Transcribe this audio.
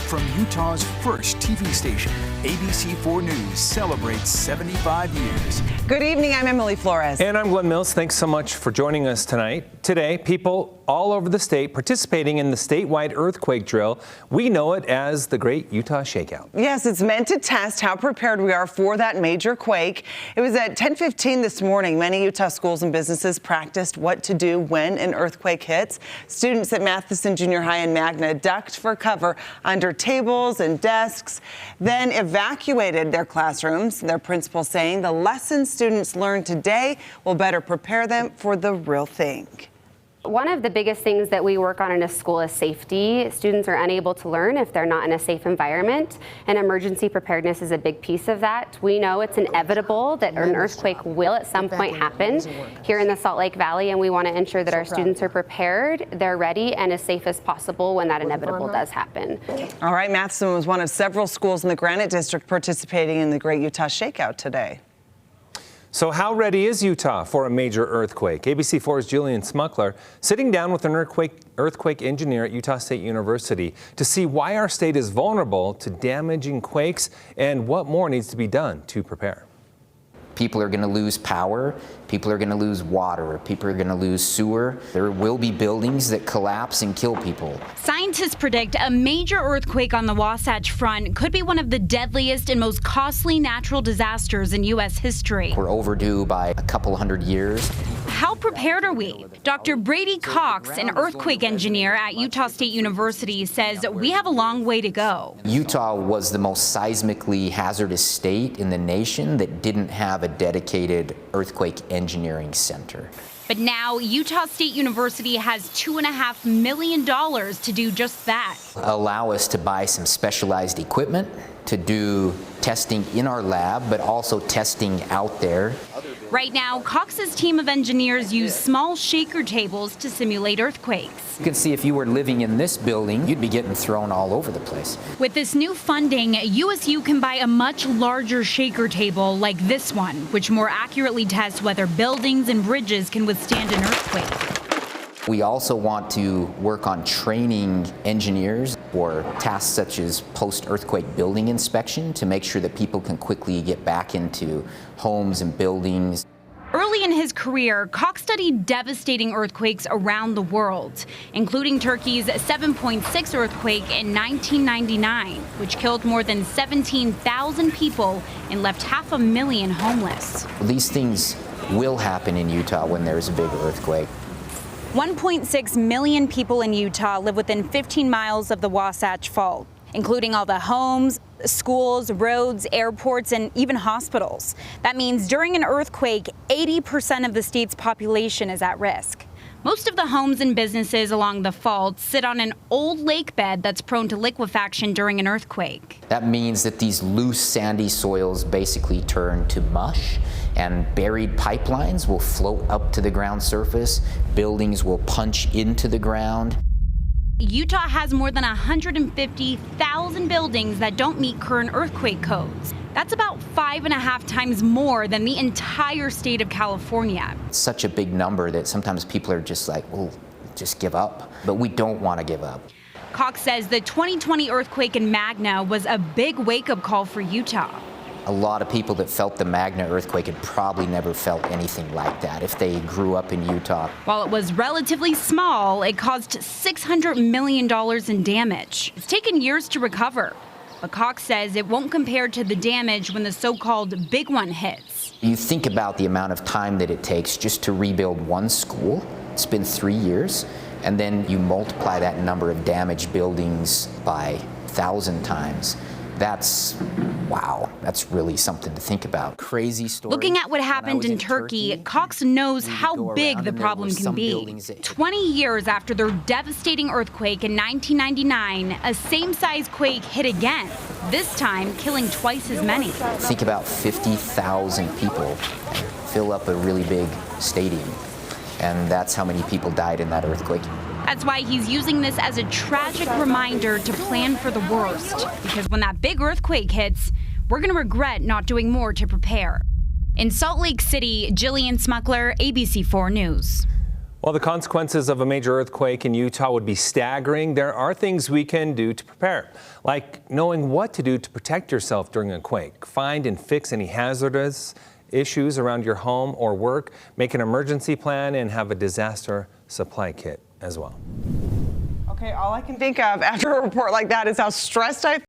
From Utah's first TV station, ABC4 News celebrates 75 years. Good evening, I'm Emily Flores. And I'm Glenn Mills. Thanks so much for joining us tonight. Today, people all over the state participating in the statewide earthquake drill. We know it as the Great Utah Shakeout. Yes, it's meant to test how prepared we are for that major quake. It was at 10:15 this morning. Many Utah schools and businesses practiced what to do when an earthquake hits. Students at Matheson Junior High and Magna ducked for cover under tables and desks, then evacuated their classrooms. Their principal saying the lessons students learned today will better prepare them for the real thing. One of the biggest things that we work on in a school is safety. Students are unable to learn if they're not in a safe environment, and emergency preparedness is a big piece of that. We know it's inevitable that an earthquake will at some point happen here in the Salt Lake Valley, and we want to ensure that our students are prepared, they're ready, and as safe as possible when that inevitable does happen. All right, Matheson was one of several schools in the Granite District participating in the Great Utah Shakeout today. So how ready is Utah for a major earthquake? ABC4's Julian Smuckler sitting down with an earthquake engineer at Utah State University to see why our state is vulnerable to damaging quakes and what more needs to be done to prepare. People are going to lose power, people are going to lose water, people are going to lose sewer. There will be buildings that collapse and kill people. Scientists predict a major earthquake on the Wasatch Front could be one of the deadliest and most costly natural disasters in U.S. history. We're overdue by a couple hundred years. How prepared are we? Dr. Brady Cox, an earthquake engineer at Utah State University, says we have a long way to go. Utah was the most seismically hazardous state in the nation that didn't have a dedicated earthquake engineering center. But now Utah State University has $2.5 million to do just that. Allow us to buy some specialized equipment to do testing in our lab, but also testing out there. Right now, Cox's team of engineers use small shaker tables to simulate earthquakes. You can see if you were living in this building, you'd be getting thrown all over the place. With this new funding, USU can buy a much larger shaker table like this one, which more accurately tests whether buildings and bridges can withstand an earthquake. We also want to work on training engineers for tasks such as post-earthquake building inspection to make sure that people can quickly get back into homes and buildings. Early in his career, Cox studied devastating earthquakes around the world, including Turkey's 7.6 earthquake in 1999, which killed more than 17,000 people and left 500,000 homeless. These things will happen in Utah when there's a big earthquake. 1.6 million people in Utah live within 15 miles of the Wasatch Fault, including all the homes, schools, roads, airports, and even hospitals. That means during an earthquake, 80% of the state's population is at risk. Most of the homes and businesses along the fault sit on an old lake bed that's prone to liquefaction during an earthquake. That means that these loose, sandy soils basically turn to mush, and buried pipelines will float up to the ground surface. Buildings will punch into the ground. Utah has more than 150,000 buildings that don't meet current earthquake codes. That's about 5.5 times more than the entire state of California. It's such a big number that sometimes people are just like, well, just give up. But we don't want to give up. Cox says the 2020 earthquake in Magna was a big wake-up call for Utah. A lot of people that felt the Magna earthquake had probably never felt anything like that if they grew up in Utah. While it was relatively small, it caused $600 million in damage. It's taken years to recover, but Cox says it won't compare to the damage when the so-called big one hits. You think about the amount of time that it takes just to rebuild one school. It's been 3 years, and then you multiply that number of damaged buildings by 1,000 times. That's, wow, that's really something to think about. Crazy story. Looking at what happened in Turkey, Cox knows how big the problem can be. 20 years after their devastating earthquake in 1999, a same-size quake hit again, this time killing twice as many. Think about 50,000 people fill up a really big stadium, and that's how many people died in that earthquake. That's why he's using this as a tragic reminder to plan for the worst. Because when that big earthquake hits, we're going to regret not doing more to prepare. In Salt Lake City, Jillian Smuckler, ABC4 News. While the consequences of a major earthquake in Utah would be staggering, there are things we can do to prepare, like knowing what to do to protect yourself during a quake, find and fix any hazardous issues around your home or work, make an emergency plan, and have a disaster supply kit as well. Okay, all I can think of after a report like that is how stressed I